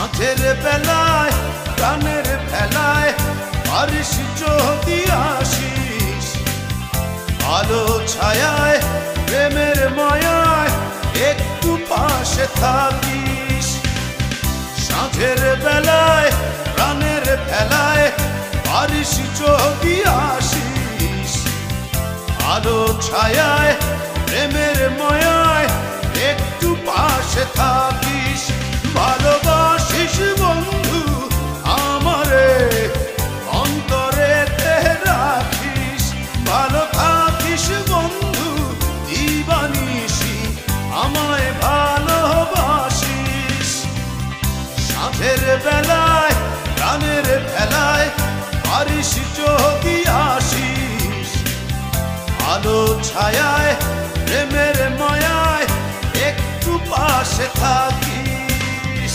সাঁঝের বেলায় প্রাণের ভেলায় পারিস যদি আসিস, আলো ছায়ায় প্রেমের মায়ায় একটু পাশে থাকিস। সাঁঝের বেলায় প্রাণের ভেলায় পারিস যদি আসিস, আলো ছায়ায় প্রেমের মায়ায় একটু পাশে থাকিস। ভালোবাসিস বন্ধু আমারে, অন্তরেতে রাখিস। ভালো থাকিস বন্ধু দিবানিশি, আমায় ভালোবাসিস। সাঁঝের বেলায় প্রাণের ভেলায় পারিস যদি আসিস, আলো ছায়ায় প্রেমের মায়ায় একটু পাশে থাকিস।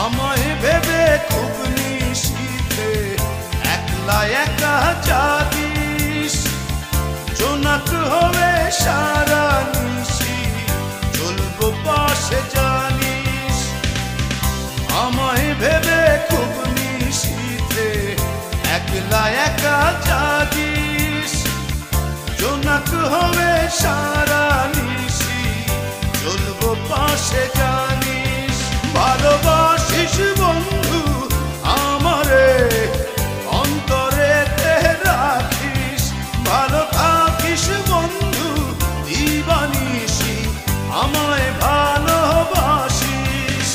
আমায় ভেবে খুব নিশীথে একলা একা জাগিস, জোনাক হবে সারা নিশি চলবো পাশে জানিস। আমায় ভেবে খুব নিশীথে একলা একা জাগিস, জোনাক হবে সারা নিশি চলবো পাশে জানিস। ভালোবাসিস বন্ধু আমারে, অন্তরেতে রাখিস। ভালো থাকিস বন্ধু দিবানিশি, আমায় ভালোবাসিস।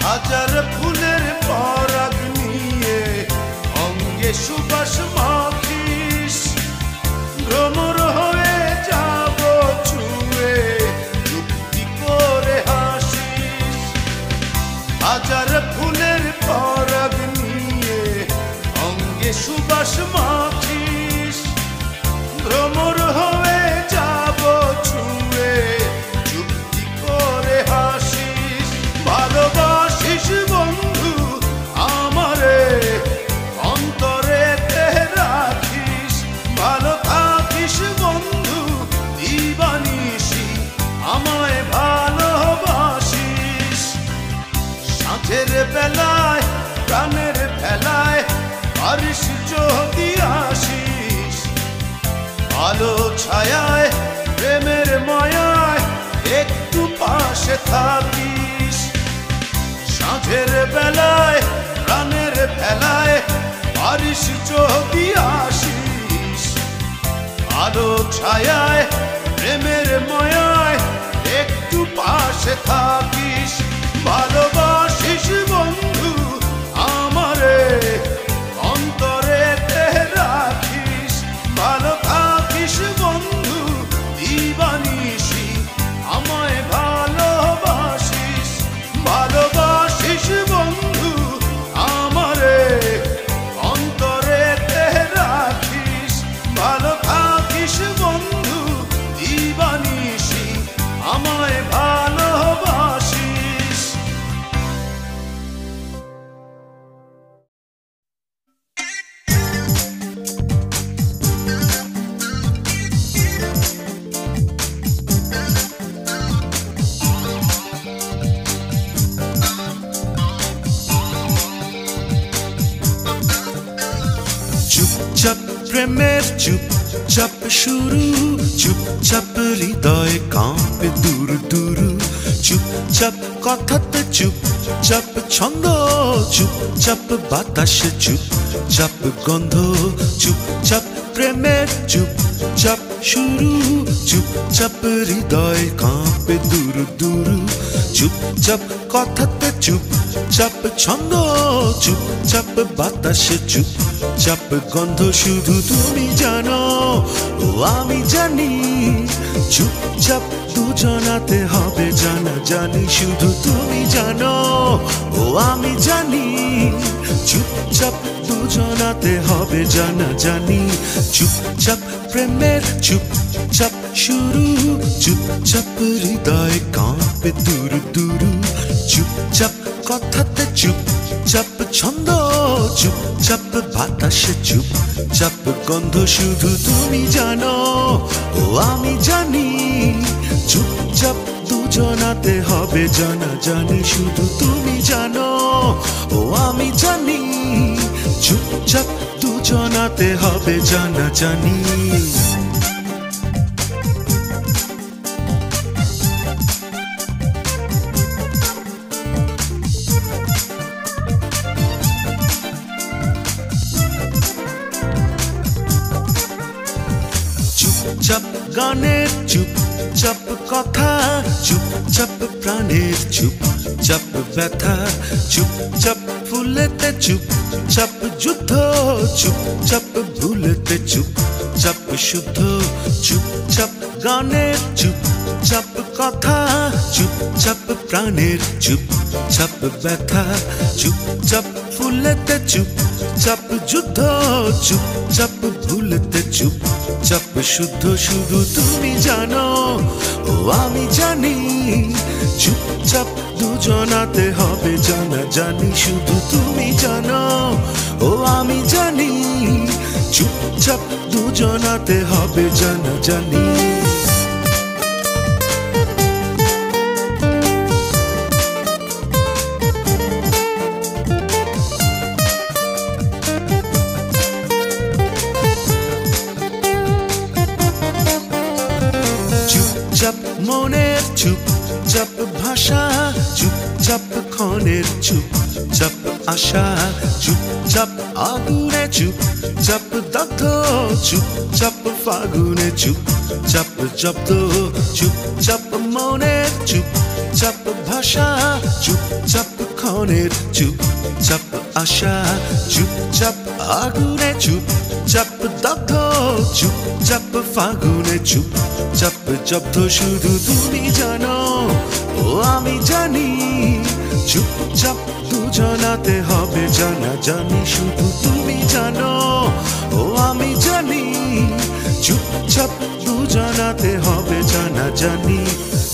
হাজার ফুলের পরাগ নিয়ে অঙ্গে সুবাস মাখিস, ভ্রমর হয়ে যাব ছুঁয়ে যুক্তি করে হাসিস। হাজার ফুলের পরাগ নিয়ে অঙ্গে সুবাস মাখিস, ভ্রমর হয়ে যাব ছুঁয়ে যুক্তি করে হাসিস। ভালোবাসিস বন্ধু আমারে, অন্তরেতে রাখিস। ভালো থাকিস বন্ধু দিবানিশি, আমায় ভালোবাসিস। সাঁঝের বেলায় প্রাণের ভেলায় পারিস যদি আসিস, আলো ছায়ায় প্রেমের মায়ায় একটু পাশে থাকিস। সাঁঝের বেলায় প্রাণের ভেলায় পারিস যদি আসিস, আলো ছায়ায় প্রেমের মায়ায় একটু পাশে থাকিস। ভালোবাসিস বন্ধু আমারে, অন্তরেতে রাখিস। ভালো থাকিস বন্ধু দিবানিশি, আমায় ভালোবাসিস। ভালোবাসিস বন্ধু আমারে, অন্তরেতে রাখিস। ভালো থাকিস বন্ধু দিবানিশি, আমায় ভালোবাসিস। চুপচাপ প্রেমের চুপচাপ শুরু, চুপচাপ হৃদয় কাঁপে দূর দূর। চুপচাপ কথাতে চুপচাপ ছন্দ, চুপচাপ বাতাসে চুপচাপ গন্ধ। চুপচাপ প্রেমের চুপচাপ শুরু, চুপচাপ হৃদয় কাঁপে দূর দূর। চুপচাপ কথাতে চুপচাপ ছন্দ, চুপচাপ বাতাসে চুপচাপ গন্ধ। শুধু তুমি জানো ও আমি জানি, চুপচাপ দুজনাতে হবে জানা জানি। শুধু তুমি জানো ও আমি জানি চুপচাপ দুজনাতে হবে জানাজানি চুপচাপ প্রেমের চুপচাপ শুরু চুপচাপ হৃদয় কাঁপে দুরু দুরু চুপচাপ কথাতে চুপচাপ ছন্দ চুপচাপ বাতাসে চুপচাপ গন্ধ শুধু তুমি জানো ও আমি জানি চুপচাপ দুজনাতে হবে জানাজানি শুধু তুমি জানো ও আমি জানি চুপচাপ দুজনাতে হবে জানাজানি চুপচাপ গানের চুপচাপ কথা চুপচাপ প্রাণের চুপচাপ ব্যথা চুপচাপ ফুলেতে চুপচাপ যুদ্ধ চুপচাপ ভুলেতে চুপচাপ শুদ্ধ চুপচাপ গানের চুপচাপ কথা চুপচাপ প্রাণের চুপচাপ ব্যথা চুপচাপ ফুলেতে চুপচাপ যুদ্ধ চুপচাপ ভুলেতে চুপচাপ শুদ্ধ শুধু তুমি জানো ও আমি জানি চুপচাপ দুজনাতে হবে জানাজানি শুধু তুমি জানো ও আমি জানি চুপচাপ দুজনাতে হবে জানাজানি চুপচাপ মনের চুপচাপ ভাষা চুপচাপ ক্ষণের চুপচাপ আশা চুপচাপ আগুনে চুপচাপ দগ্ধ চুপচাপ ফাগুনে চুপচাপ জব্দ চুপচাপ মনের চুপচাপ ভাষা চুপচাপ ক্ষণের চুপচাপ আশা চুপচাপ আগুনে চুপচাপ দগ্ধ চুপচাপ ফাগুনে চুপচাপ জব্দ শুধু তুমি জানো ও আমি জানি চুপচাপ দুজনাতে হবে জানাজানি শুধু তুমি জানো ও আমি জানি চুপচাপ দুজনাতে হবে জানাজানি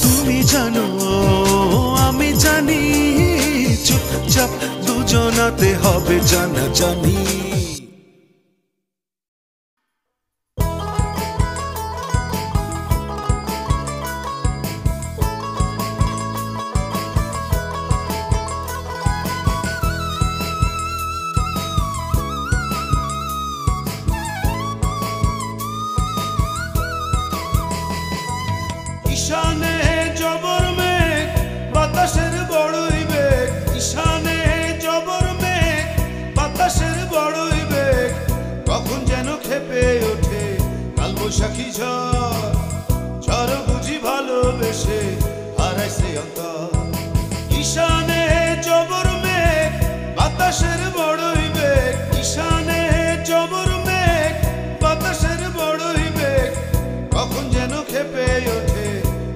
তুমি জানো আমি জানি চুপচাপ দুজনাতে হবে জানাজানি ঈশানে জবর মেঘ বাতাসের বড়ই বেগ ঈশানে জবর মেঘ বাতাসের বড়ই বেগ কখন যেন ক্ষেপে ওঠে কালবৈশাখী ঝড় ঝড় বুঝি ভালোবেসে হারাইছে অন্তর ঈশানে জবর মেঘ বাতাসের বড়ই বেগ ঈশানে জবর মেঘ বাতাসের বড়ই বেগ কখন যেন ক্ষেপে ওঠে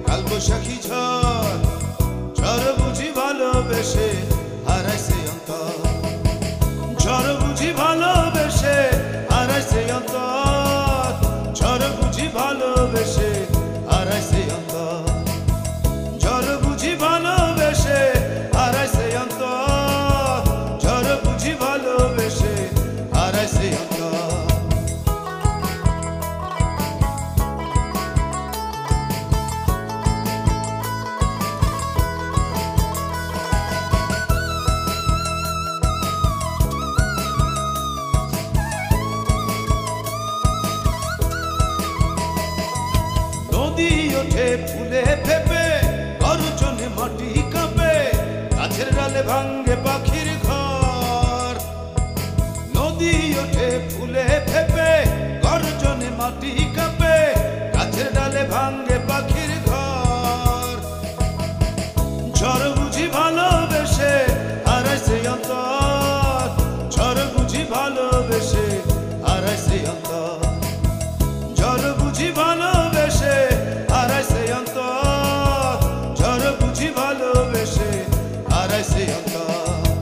কালবৈশাখী ঝড় ঝড় বুঝি ভালোবেসে হারাইছে অন্তর ঝড় বুঝি ভালোবেসে হারাইছে অন্তর ঝড় বুঝি ভালোবেসে হারাইছে অন্তর ঝড় বুঝি ভালোবেসে হারাইছে অন্তর ঝড় বুঝি ভালোবেসে হারাইছে অন্তর নদী ওঠে ফুলে ফেপে গর্জনে মাটি কাঁপে গাছের ডালে ভাঙ্গে পাখির ঘর নদী ওঠে ফুলে ফেপে গর্জনে মাটি কাঁপে গাছের ডালে ভাঙ্গে পাখির ঘর ঝড় বুঝি ভালোবেসে হারাইছে অন্তর ঝড় বুঝি ভালোবেসে হারাইছে অন্তর ঝড় বুঝি ভালোবেসে হারাইছে অন্তর ঝড় বুঝি ভালোবেসে হারাইছে অন্তর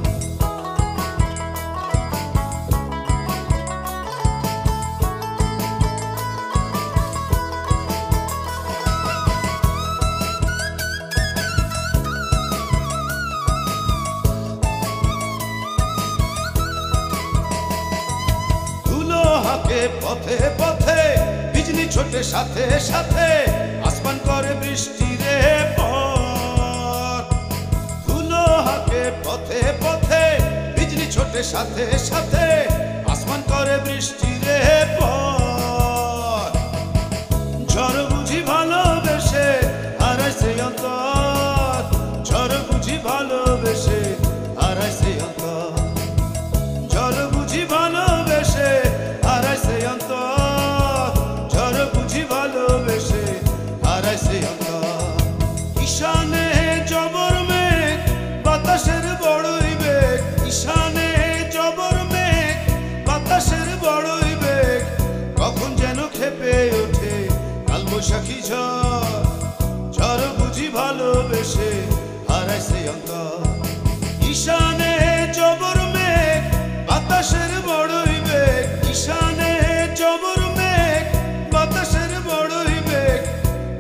পথে পথে বিজলি ছোটে সাথে সাথে আসমান করে বৃষ্টি রে পর ধুলো হাতে পথে পথে বিজলি ছোটে সাথে সাথে আসমান করে বৃষ্টি রে পর ঝড় বুঝি ভালোবেসে হারাইছে অন্তর ঝড় বুঝি ভালোবেসে হারাইছে অন্তর ঝড় বুঝি ভালোবেসে হারাইছে অন্তর ঝড় বুঝি ভালোবেসে হারাইছে অন্তর ঈশানে জবর মেঘ বাতাসের বড়ই বেগ ঈশানে জবর মেঘ বাতাসের বড়ই বেগ কখন যেন খেপে ওঠে কালবৈশাখী ঝড় ঝড় বুঝি ভালোবেসে হারাইছে অন্তর ঈশানে জবর মেঘ বাতাসের বড়ই বেগ ঈশানে জবর মেঘ বাতাসের বড়ই বেগ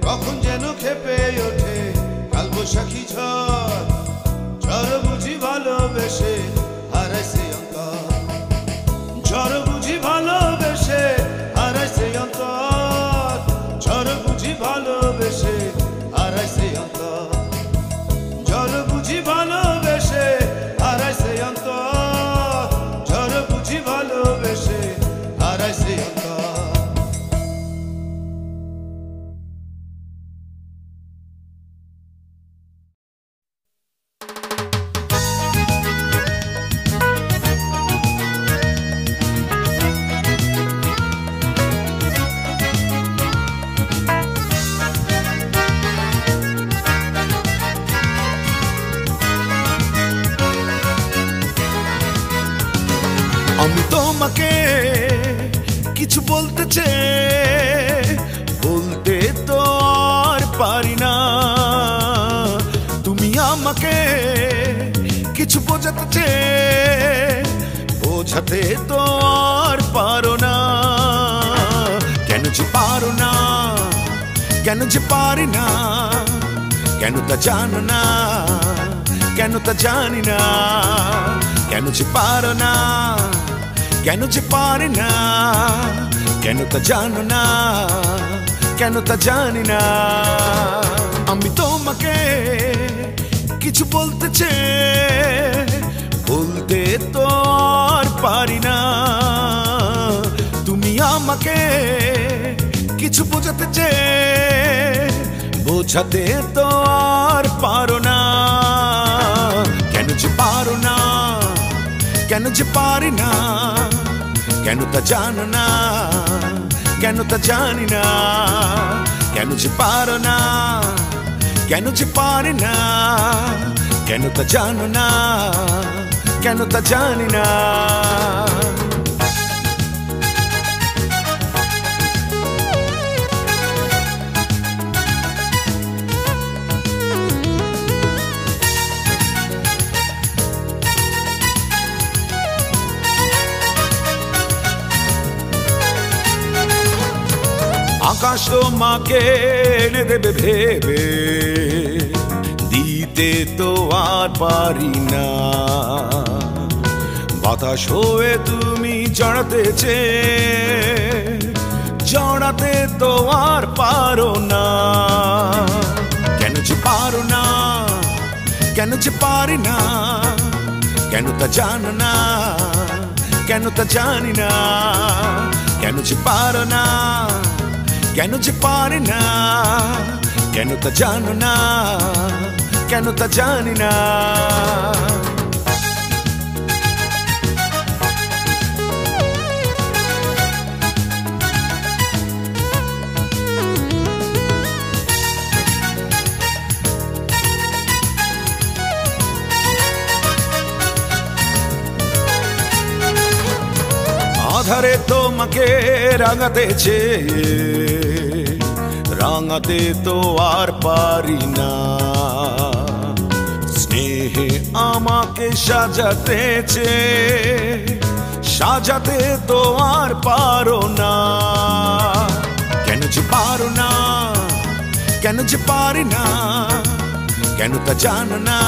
কখন যেন খেপে ওঠে কালবৈশাখী ঝড় ঝড় বুঝি ভালোবেসে হারাইছে অন্তর ঝড় বুঝি ভালোবেসে হারাইছে অন্তর ঝড় বুঝি ভালোবেসে হারাইছে অন্তর ঝড় বুঝি ভালোবেসে হারাইছে অন্তর ঝড় বুঝি ভালোবেসে হারাইছে অন্তর আমি তোমাকে কিছু বলতে চেয়ে বলতে তো আর পারি না তুমি আমাকে কিছু বোঝাতে চেয়ে বোঝাতে তো আর পারো না কেন যে পারো না কেন যে পারি না কেন তা জানো না কেন তা জানি না কেন যে পারো না কেন যে পারি না কেন তা জানো না কেন তা জানি না আমি তোমাকে কিছু বলতে চেয়ে বলতে তো আর পারি না তুমি আমাকে কিছু বোঝাতে চেয়ে বোঝাতে তো আর পারো না কেন যে পারো না কেন যে পারি না কেন তা জানো না কেন তা জানি না কেন যে পারো না কেন যে পারি না কেন তা জানো না কেন তা জানি না আকাশ তোমাকে এনে দেবে ভেবে দিতে তো আর পারি না বাতাস হয়ে তুমি জড়াতে জড়াতে তো আর পারো না কেন যে পারো না কেন যে পারি না কেন তা জানো না কেন তা জানি না কেন যে পারো না কেন যে পারি না কেন তা জানো না কেন তা জানি না আধারে তোমাকে রাঙাতে রাঙাতে তো আর পারি না স্নেহে আমাকে সাজাতে সাজাতে তো আর পারো না কেন যে পারো না কেন যে পারি না কেন তা জানো না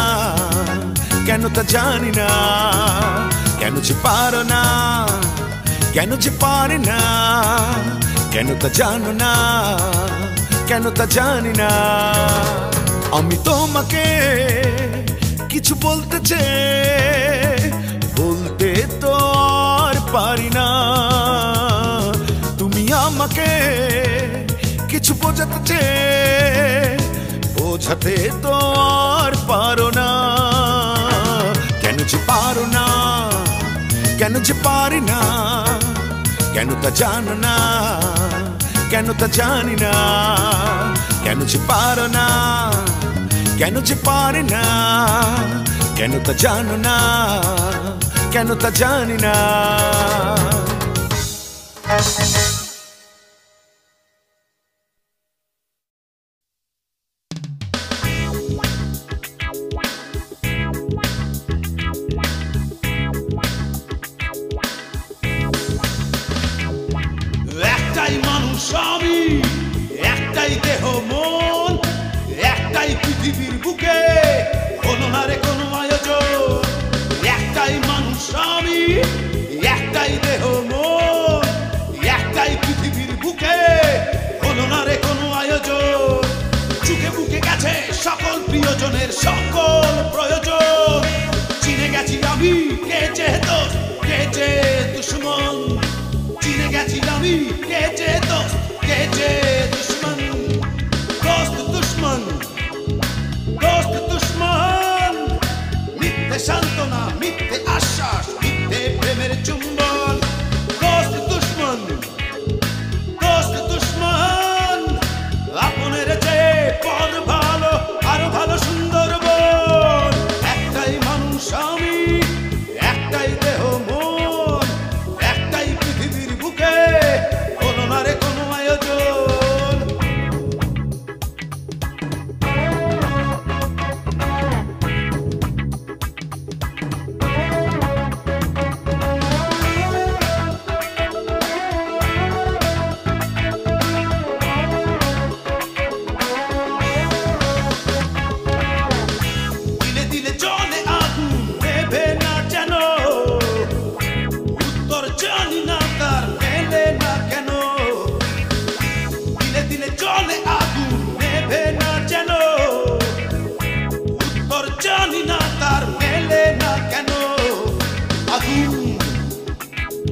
কেন তা জানি না কেন যে পারো না কেন যে পারি না, কেন তা জানো না, কেন তা জানি না। আমি তোমাকে কিছু বলতে চেয়ে বলতে তো আর পারি না, তুমি আমাকে কিছু বোঝাতে চেয়ে বোঝাতে তো আর পারো না। কেন যে পারো না, কেন যে পারি না, কেন তা জানো না, কেন তা জানি না। কেন যে পারো না, কেন যে পারি না, কেন তা জানো না, কেন তা জানি না। একটাই মানুষ আমি, একটাই দেহ মন, একটাই পৃথিবীর বুকে, হলো না রে কোনো আয়োজন। একটাই মানুষ আমি, একটাই দেহ মন, একটাই পৃথিবীর বুকে, হলো না রে কোনো আয়োজন। চুকে বুকে গেছে সকল প্রিয়জনের সকল প্রয়োজন। চিনে গেছি আমি কে যে দোস্ত, কে যে দুশ্মন। চিনে গেছি আমি কে যে দোস্ত, কে যে দুশ্মন। দোস্ত দুশ্মন, দোস্ত দুশ্মন। মিথ্যে সান্ত্বনা, মিথ্যে আশ্বাস, মিথ্যে প্রেমের চুম্বন। দোস্ত দুশ্মন, দোস্ত দুশ্মন। আপনের চেয়ে পর ভালো, আরো ভালো সুন্দরবন। একটাই মানুষ আমি, একটাই দেহ মন, একটাই পৃথিবীর বুকে, হলো না রে কোনো আয়োজন। দিলে দিলে জলে আগুন, নেভে না যেন। উত্তর জানি না তার মেলে না কেন। দিলে দিলে জলে আগুন, নেভে না যেন। উত্তর জানি না তার মেলে না কেন। আগুন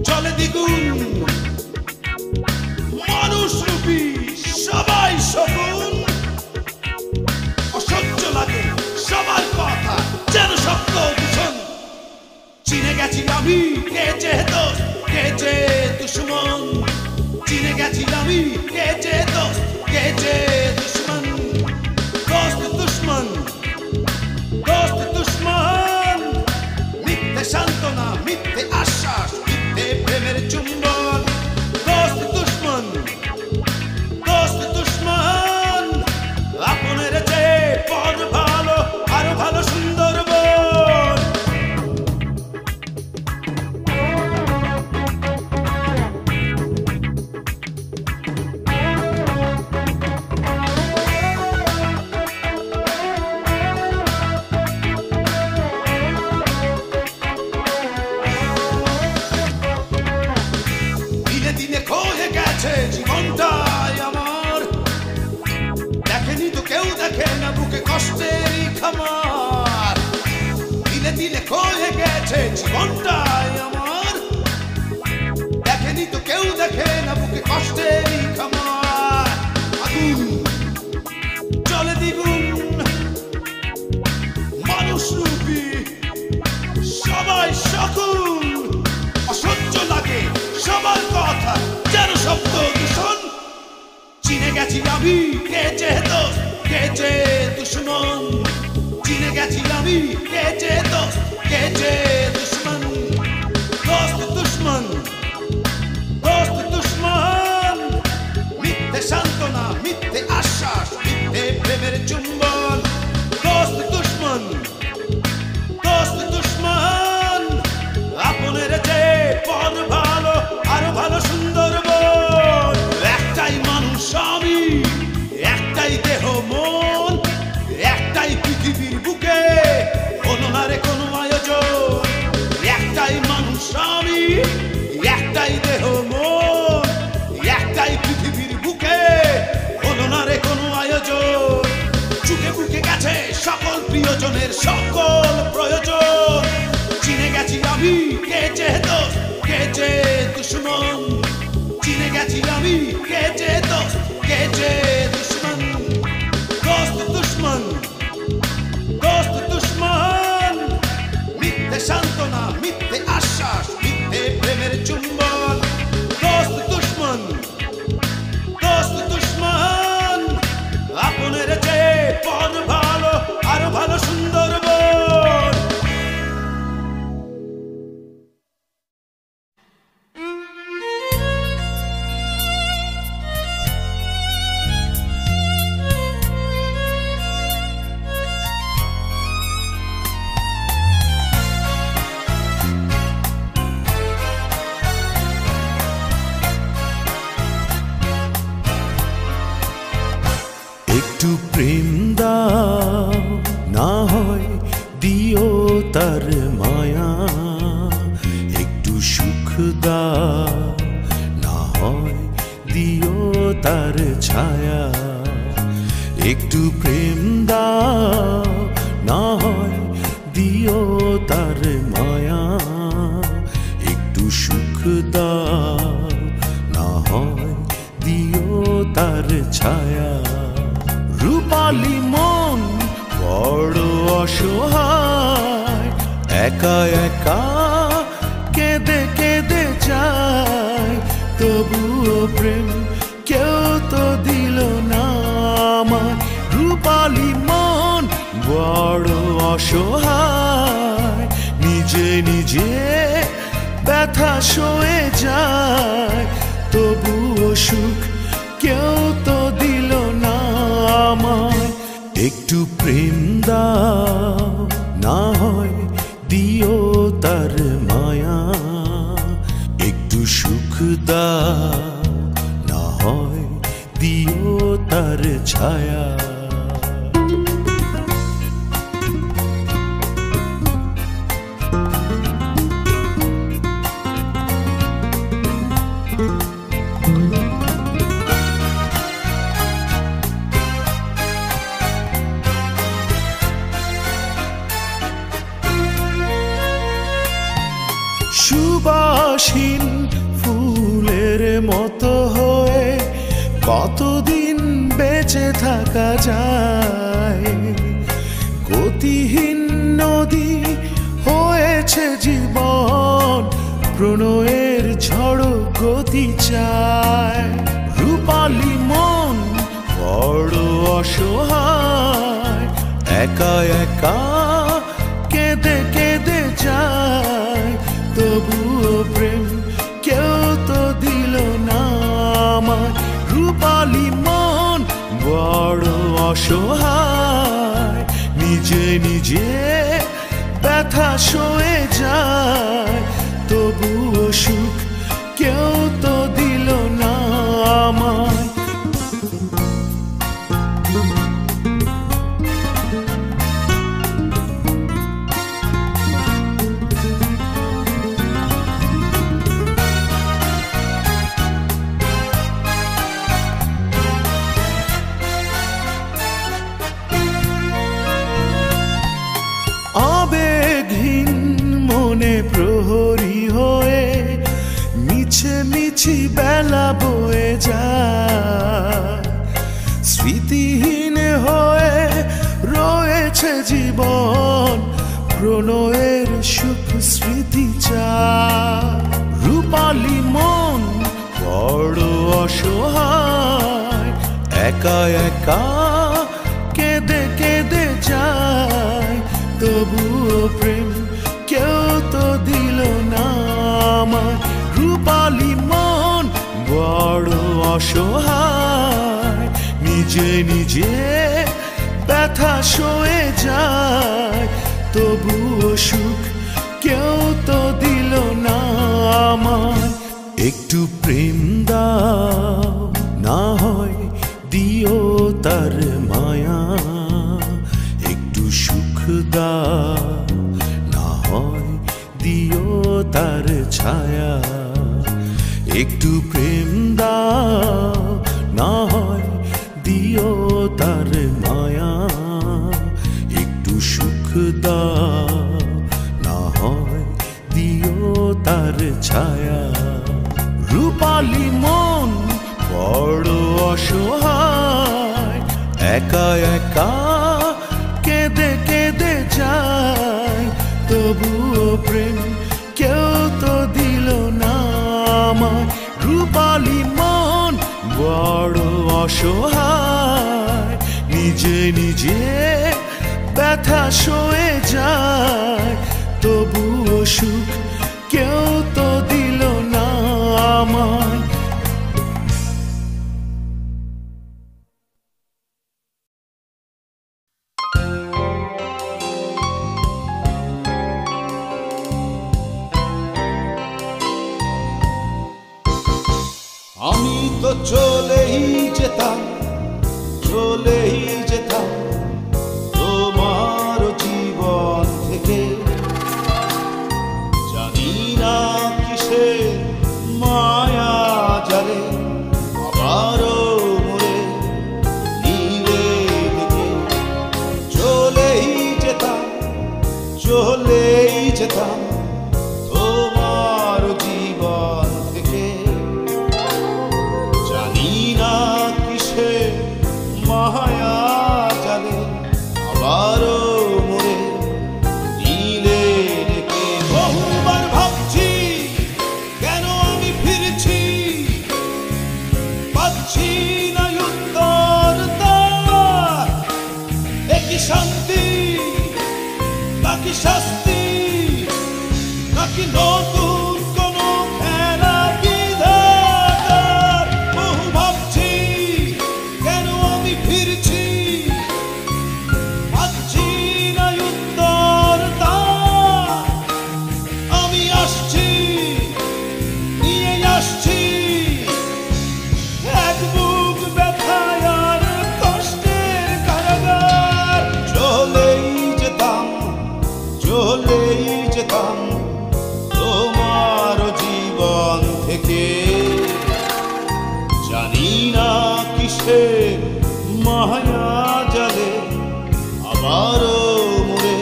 জলে দ্বিগুণ, মানুষ রূপী সবাই শগুন। অসহ্য লাগে সবার কথা, যেন শব্দ দূষণ। চিনে গেছি আমি কে যে দোস্ত, কে যে দুশ্মন। চিনে গেছি আমি কে যে দোস্ত, কে যে দুশ্মন। দোস্ত দুশ্মন, দোস্ত দুশ্মন। মিথ্যে সান্ত্বনা, মিথ্যে আশ্বাস, মিথ্যে প্রেমের চুম্বন। দোস্ত দুশ্মন, দোস্ত দুশ্মন। আপনের চেয়ে পর ভালো, আরো ভালো সুন্দরবন। দিনে দিনে ক্ষয়ে গেছে জীবনটাই আমার। দেখেনি তো কেউ, দেখে না বুকে কষ্টেরই খামার। দিনে দিনে ক্ষয়ে গেছে জীবনটাই আমার। দেখেনি তো কেউ, দেখে না বুকে কষ্টেরই খামার। আগুন জলে দ্বিগুণ, মানুষ রূপী সবাই শকুন। অসহ্য লাগে সবার কথা, যেন শব্দ দূষণ। চিনে গেছি আমি কে যে দোস্ত, কে যে দুশ্মন। চিনে গেছি আমি কে যে দোস্ত, কে যে দুশ্মন। দোস্ত দুশ্মন, দোস্ত দুশ্মন। মিথ্যে সান্ত্বনা, মিথ্যে আশ্বাস, মিথ্যে প্রেমের চুম্বন। দোস্ত দুশ্মন, দোস্ত দুশ্মন। আপনের চেয়ে পর ভালো, আরো ভালো সুন্দরবন। একটাই মানুষ আমি, একটাই দেহ মন, দিও তার মায়া, একটু সুখ দাও, না হয় দিও তার ছায়া, একটু প্রেম দাও, না হয় দিও তার মায়া, একটু সুখ দাও, না হয় দিও তার ছায়া। রূপালী মন বড় অসহায়, একা একা কেঁদে কেঁদে যায়, তবুও প্রেম কেউ তো দিল না আমায়। রূপালী মন বড় অসহায়, নিজে নিজে ব্যথা সয়ে যায়, তবুও সুখ কেউ তো দিল না আমায়। একটু প্রেম দাও, না হয় দিও তার মায়া, একটু সুখ দাও, না হয় দিও তার ছায়া। সুবাসীন ফুলের মতো হয়ে কতদিন বেঁচে থাকা যায়, গতিহীন নদী হয়েছে জীবন, প্রণয়ের ঝড় গতি চায়। রূপালী মন বড় অসহায়, একা একা কেঁদে কেঁদে যায়, তবুও প্রেম কেউ তো দিল না আমায়। রূপালী মন বড় অসহায়, নিজে নিজে ব্যথা সয়ে যায়, তবুও সুখ কেউ তো দিল না আমায়। আবেগহীন মনে প্রহরী হয়ে মিছে মিছি বেলা বয়ে যায়, স্মৃতিহীন হয়ে রয়েছে জীবন, প্রণয়ের সুখ স্মৃতি চায়। রূপালী মন বড় অসহায়, একা একা কেঁদে কেঁদে যায়, তবুও প্রেম কেউ তো দিল না আমায়। রূপালী মন বড় অসহায়, নিজে নিজে ব্যথা সয়ে যায়, তবুও সুখ কেউ তো দিল না আমায়। একটু প্রেম দাও, না হয় দিও তার মায়া, একটু সুখ দাও, না হয় দিও তার ছায়া। একটু প্রেম দাও, না হয় দিও তার মায়া, একটু সুখ দাও, না হয় দিও তার ছায়া। রূপালী মন বড় অসহায়, একা একা কেঁদে কেঁদে যায়, তবুও প্রেম কেউ তো দিল না আমায়। রূপালী মন বড় অসহায়, নিজে নিজে ব্যথা সয়ে যায়, তবুও সুখ কেউ তো দিল না আমায়। আমি তো চলেই যেতাম, চলেই যেতাম তোমার জীবন চলেই যেতাম তোমার জীবন থেকে। জানি না কিসে মায়া জালে আবারও মোরে দিলে ডেকে। বহুবার ভাবছি কেন আমি ফিরছি, পাচ্ছি না উত্তর তার। একই শান্তি নাকি শাস্তি, নাকি নতুন কোনো খেলা বিধাতার। বহু ভাবছি কেন আমি ফিরছি, পাচ্ছি না উত্তর তার। আমি আসছি, নিয়ে আসছি এক বুক ব্যথায় আর কষ্টের কারাগার। চলেই যেতাম তোমার জীবন থেকে। জানি না কিসের মায়া জালে আবারও মোরে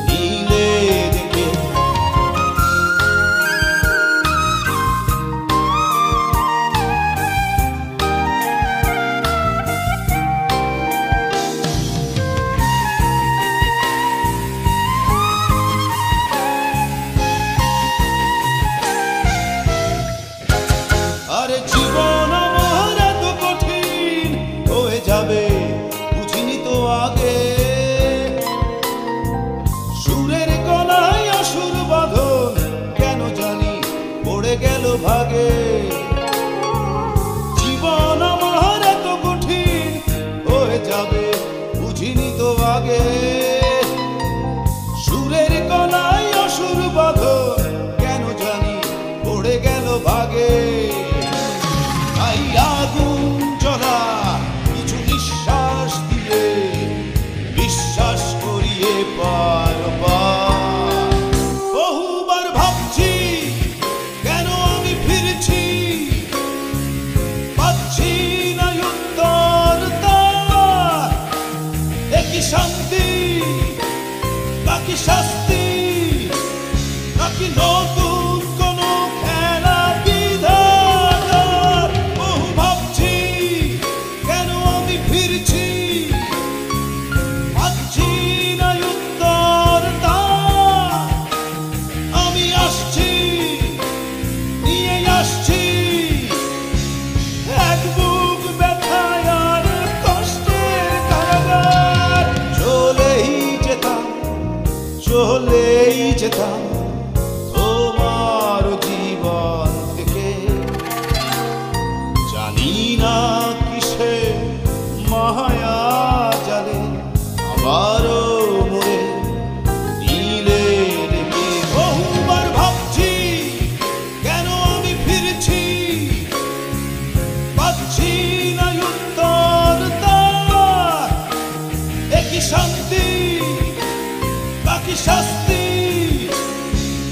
নিলে ডেকে। আরে জীবন আমার এত কঠিন হয়ে যাবে বুঝিনি তো আগে। সুরের গলায় অসুর বাঁধন কেন জানি পড়ে গেল ভাগে। জীবন আমার এত কঠিন হয়ে যাবে বুঝিনি তো আগে। সুরের গলায় অসুর বাঁধন কেন জানি পড়ে গেল ভাগে। তাই আগুন জ্বলা কিছু নিঃশ্বাস দিয়ে বিশ্বাস করিয়ে পার পার। বহুবার ভাবছি কেন আমি ফিরছি, পাচ্ছি না উত্তর তার। একই শান্তি নাকি শাস্তি, নাকি নতুন কোনো খেলা বিধাতার। বহু ভাবছি কেন আমি ফিরছি, পাচ্ছি না উত্তর তার। আমি আসছি, নিয়ে আসছি এক বুক ব্যথায় আর কষ্টের কারাগার। চলেই যেতাম তোমার জীবন থেকে। জানি না কিসে মায়া জালে আবারও মোরে দিলে ডেকে। বহুবার ভাবছি কেন আমি ফিরছি, পাচ্ছি না উত্তর তার। একই শান্তি নাকি শাস্তি,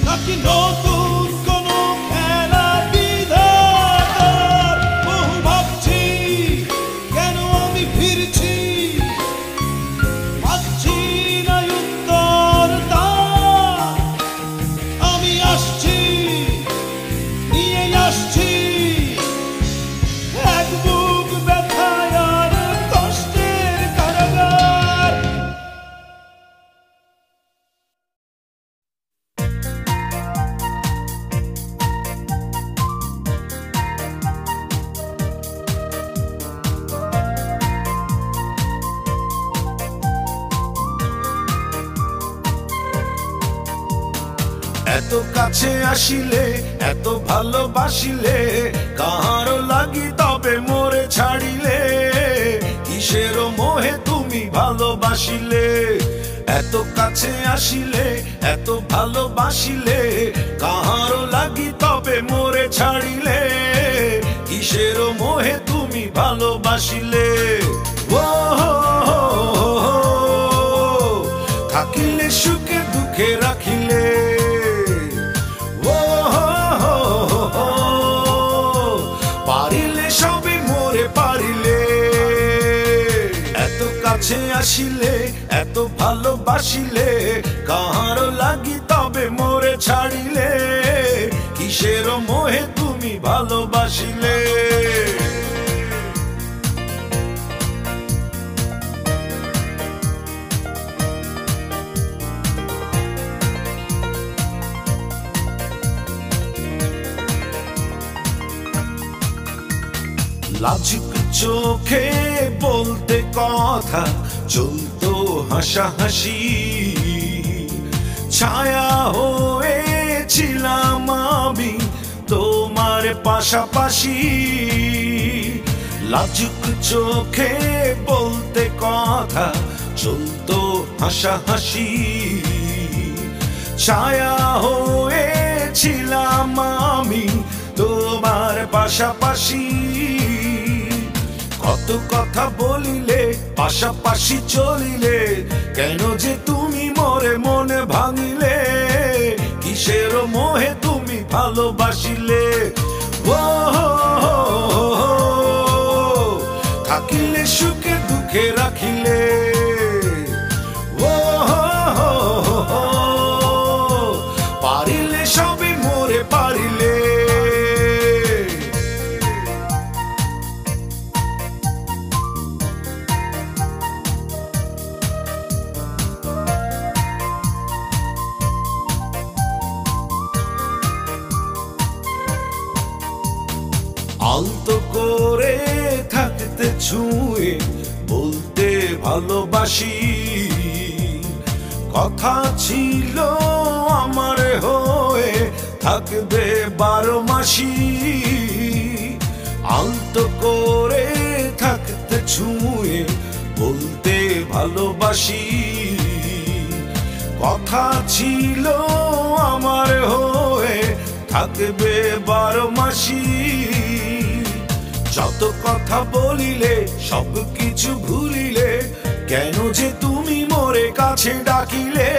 নাকি নতুন কোনো খেলা বিধাতার। বহু ভাবছি কেন আমি ফিরছি, পাচ্ছি না উত্তর তার। আমি আসছি, নিয়ে আসছি এক বুক ব্যথায় আর কষ্টের কারাগার। এত কাছে আসিলে এত ভালোবাসিলে কাহারো লাগি তবে মোরে ছাড়িলে। কিসের মোহে তুমি ভালোবাসিলে, এত কাছে আসিলে এত ভালোবাসিলে কাহারো লাগি তবে মোরে ছাড়িলে। কিসের মোহে তুমি ভালোবাসিলে। ও থাকিলে সুখে দুঃখে রাখিলে, পারিলে সবই মোরে পারিলে। এত কাছে আসিলে এত ভালোবাসিলে কাহারো লাগি তবে মোরে ছাড়িলে কিসের মোহে তুমি ভালোবাসিলে লাজুক চোখে বলতে কথা চলতো হাসাহাসি ছায়া হয়েছিলাম আমি তোমার পাশাপাশি লাজুক চোখে বলতে কথা চলতো হাসাহাসি ছায়া হয়েছিলাম আমি তোমার পাশাপাশি কত কথা বলিলে পাশাপাশি চলিলে কেন যে তুমি মোরে মনে ভাঙিলে কিসের মোহে তুমি ভালোবাসিলে ও থাকিলে সুখে দুঃখে রাখিলে ও পারিলে সবে মোরে পারিলে আলতো করে থাকতে ছুঁয়ে বলতে ভালোবাসি কথা ছিল আমার হয়ে থাকবে 12 মাসি আলতো করে থাকতে ছুঁয়ে বলতে ভালোবাসি কথা ছিল আমার হয়ে থাকবে 12 মাসি যত কথা বলিলে সব কিছু ভুলিলে কেন যে তুমি মোরে কাছে ডাকিলে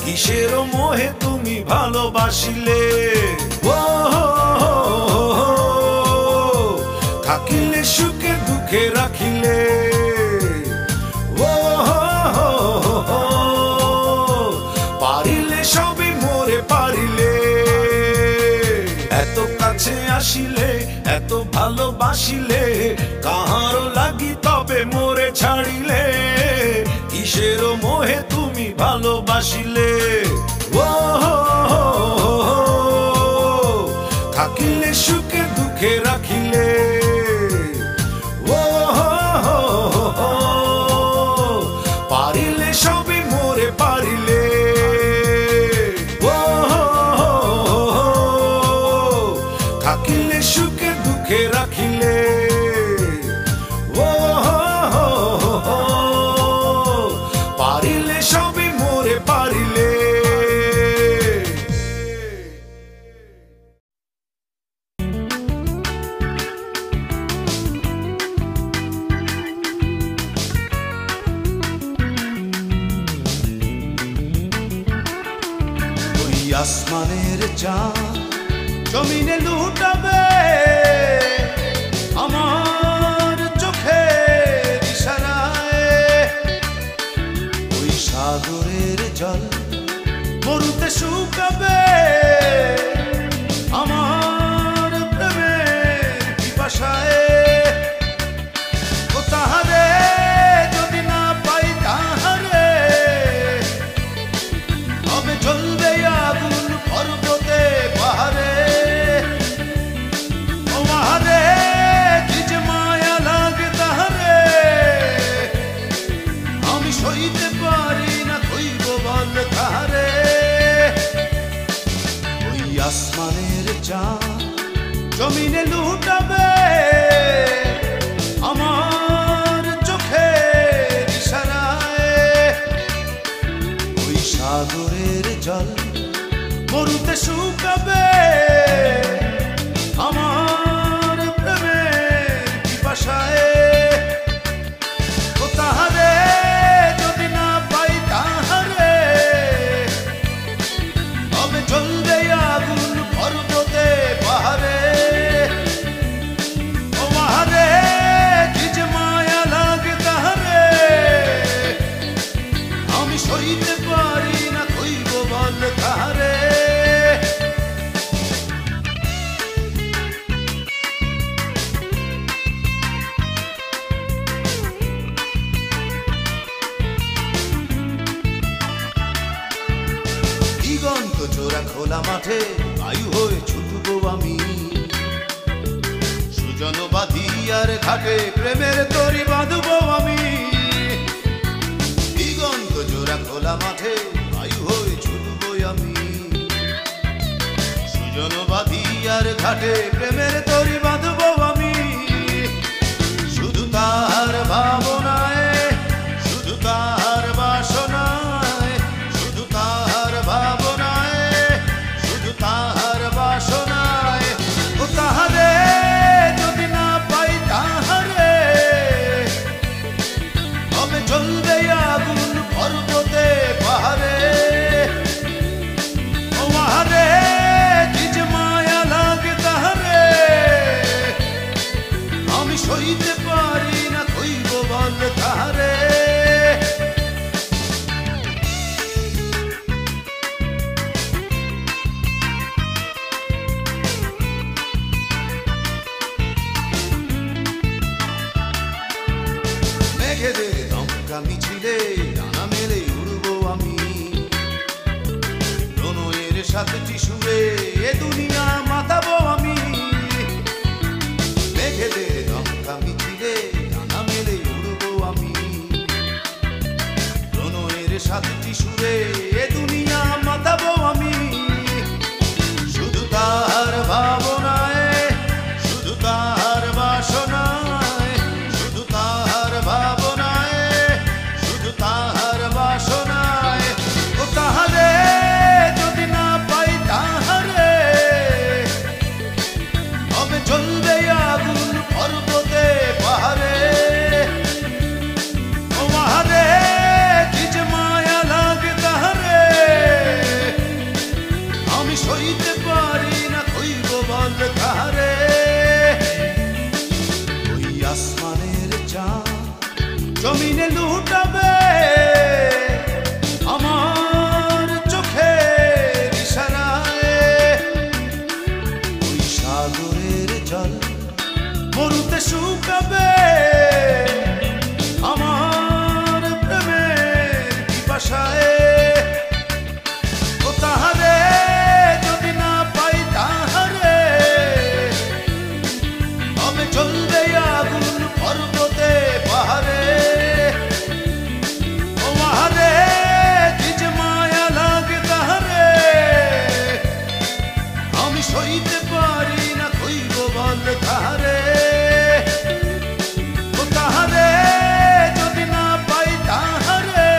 কিসের মোহে তুমি ভালোবাসিলে ও থাকিলে সুখে দুঃখে রাখিলে ও পারিলে সবে মোরে পারিলে এত কাছে আসিলে এত ভালোবাসিলে কাহারো লাগি তবে মোরে ছাড়িলে কিসের মোহে তুমি ভালোবাসিলে ও থাকিলে সুখে দুঃখে রাখিলে ও পারিলে সবে মোরে পারিলে ও থাকিলে সুখে দুঃখে রাখিলে ও পারিলে সবে মোরে পারিলে ওই আসমানের চাঁদ জমিনে লুটাবে আমার চোখের ইশারায় ওই সাগরের জল মরুতে শুকাবে আমার প্রেমের পিপাসায় ও তাহারে যদি না পাই তাহারে তবে জ্বলবে আগুন পর্বতে পাহাড়ে ও মাহারে কি যে মায়া লাগে তাহারে আমি সইতে পারি না কইব বল তাহারে ওই আসমানের চাঁদ জমিনে লুটাবে আমার চোখের ইশারায় ওই সাগরের জল মরুতে শুকাবে আমার প্রেমের পিপাসায় ও তাহারে যদি না পাই তাহারে তবে জ্বলবে আগুন পর্বতে পাহাড়ে ও মাহারে কি যে মায়া লাগে তাহারে চোরা খোলা মাঠে বায়ু হয়ে ছুটবো আমি, সুজন বাঁধিয়ার ঘাটে প্রেমের তরি বাঁধবো আমি। দিগন্ত জোড়া খোলা মাঠে বায়ু হয়ে ছুটবো আমি, সুজন বাঁধিয়ার ঘাটে প্রেমের তরি বাঁধবো আমি। শুধু তার ভাবনায়, শুধু তার বাসনায়, শুধু তার ভাবনায়, শুধু তার বাসনায়। ও তাহারে যদি না পাই তাহারে, তবে জ্বলবে আগুন পর্বতে পাহাড়ে। ও আহারে কি যে মায়া লাগে তাহারে, আমি সইতে পারি না কইব বল তাহারে। মেঘেদের দমকা মিছিলে ডানা মেলে উড়বো আমি, প্রণয়ের সাথে সুরে এ দুনিয়া মাতাবো আমি। মেঘেদের দমকা মিছিলে ডানা মেলে উড়বো আমি, প্রণয়ের সাথে সুরে এ দুনিয়া মাতাবো আমি। শুধু তার ভাবনায়, শুধু তার বাসনায়, শুধু তার ভাবনায়, শুধু তার বাসনায়। ও তাহারে যদি না পাই তাহারে, তবে জ্বলবে আগুন পর্বতে পাহাড়ে। ও আহারে কি যে মায়া লাগে তাহারে, আমি সইতে পারি না কইব বল তাহারে। ওই আসমানের চাঁদ জমিনে লুটাবে আমার চোখের ইশারায়, ওই সাগরের জল মরুতে শুকাবে আমার প্রেমের পিপাসায়। ও তাহারে যদি না পাই তাহারে, তবে জ্বলবে আগুন পর্বতে পাহাড়ে। ও আহারে কি যে মায়া লাগে তাহারে, আমি সইতে পারি না কইব বল তাহারে। ও তাহারে যদি না পাই তাহারে,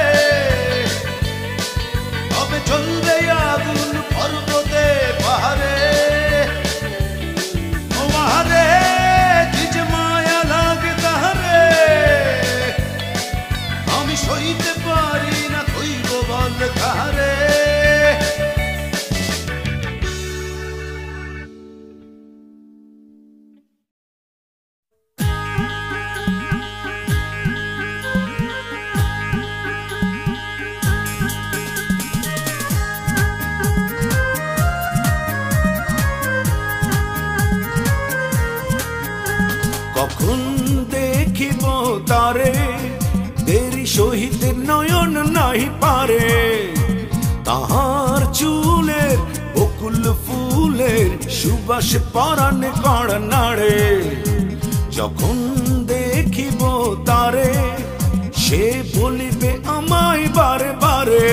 তবে জ্বলবে আগুন পর্বতে পাহাড়ে। ও আহারে কি যে মায়া লাগে তাহারে, আমি সইতে পারি না কইব বল তাহারে। কখন দেখিব তারে, দেরি সহিতে নয়ন নাহি পারে। তাহার চুলের বকুল ফুলের সুবাস পরাণে কড় নাড়ে। যখন দেখিব তারে, সে বলিবে আমায় বারে বারে।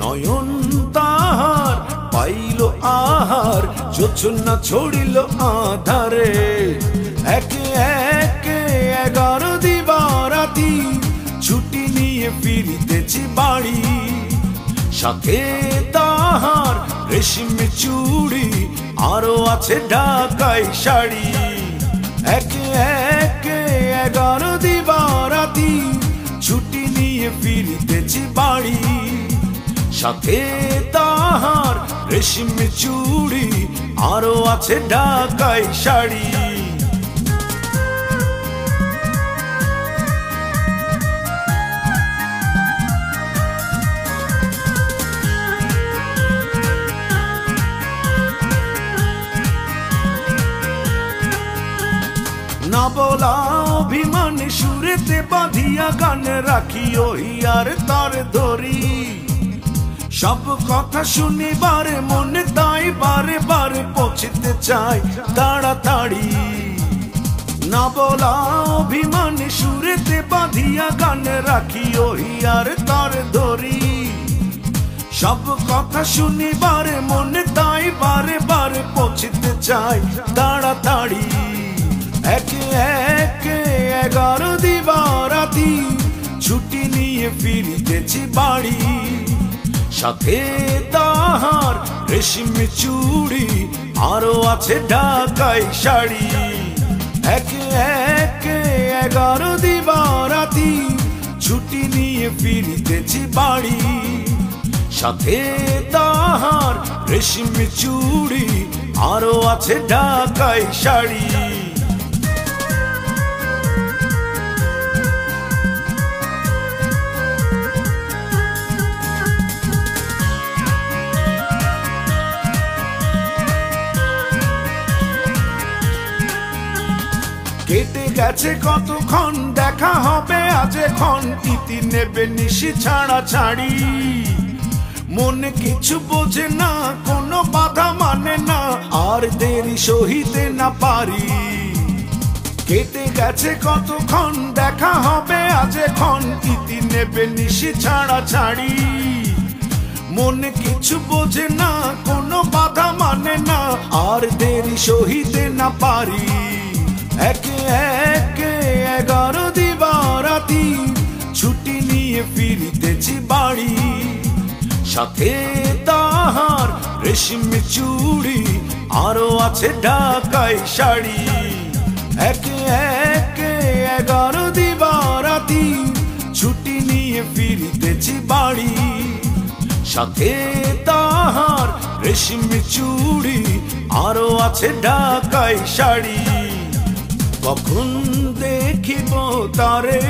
নয়ন তাহার পাইল আহার, জোছনা ছড়িল আধারে। একে একে 11 দিবারাতি ছুটি নিয়ে ফিরিতেছি বাড়ি। সাথে তাহার রেশম চুড়ি, আরো আছে ঢাকাই শাড়ি। একে একে 11 দিবারাতি ছুটি নিয়ে ফিরিতেছি বাড়ি। সাথে তাহার রেশম চুড়ি, আরো আছে ঢাকাই শাড়ি। না বলা অভিমানে সুরেতে বাঁধিয়া গান রাখি, ওই আর তার ধরি। সব কথা শুনি বারে মনে তাই বারে বারে পৌঁছতে চাই তাড়াতাড়ি না বলা অভিমানে সুরেতে বাঁধিয়া গানে রাখি ওই আর তার ধরি সব কথা শুনি বারে মনে তাই বারে বারে পৌঁছতে চাই তাড়াতাড়ি একে একে 11 দিবারাতি ছুটি নিয়ে ফিরিতেছি বাড়ি সাথে তাহার রেশম চুড়ি আরো আছে ঢাকাই শাড়ি একে একে 11 দিবারাতি ছুটি নিয়ে ফিরিতেছি বাড়ি সাথে তাহার রেশম চুড়ি আরো আছে ঢাকাই শাড়ি কেটে গেছে কতক্ষণ দেখা হবে আজ এখন ইতি নেবে নিশি ছাড়া ছাড়ি মনে কিছু বোঝে না কোনো বাধা মানে না আর দেরি সহিতে না পারি কেটে গেছে কতক্ষণ দেখা হবে আজ এখন ইতি নেবে নিশি ছাড়া ছাড়ি মনে কিছু বোঝে না কোনো বাধা মানে না আর দেরি সহিতে না পারি একে একে 11 দিবারাতি ছুটি নিয়ে ফিরিতেছি বাড়ি সাথে তাহার রেশম চুড়ি আরো আছে ঢাকাই শাড়ি একে একে 11 দিবারাতি ছুটি নিয়ে ফিরিতেছি বাড়ি সাথে তাহার রেশম চুড়ি আরো আছে ঢাকাই শাড়ি কখন দেখিব তারে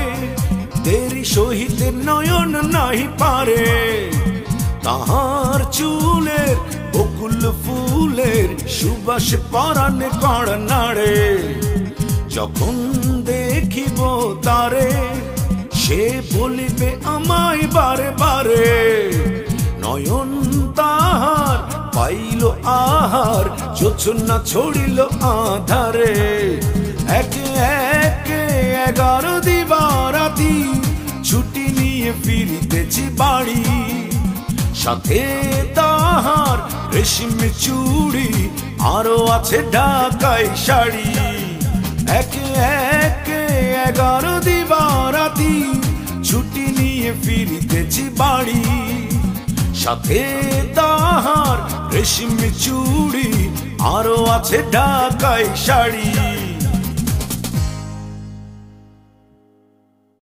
দেরি সহিতে নয়ন নাহি পারে তাহার চুলের বকুল ফুলের সুবাস পরাণে কড় নাড়ে যখন দেখিব তারে সে বলিবে আমায় বারে বারে নয়ন তাহার পাইল আহার জোছনা ছড়িল আধারে একে একে 11 দিবারাতি ছুটি নিয়ে ফিরিতেছি বাড়ি সাথে তাহার রেশম চুড়ি আরো আছে ঢাকাই শাড়ি একে একে 11 দিবারাতি ছুটি নিয়ে ফিরিতেছি বাড়ি সাথে তাহার রেশম চুড়ি আরো আছে ঢাকাই শাড়ি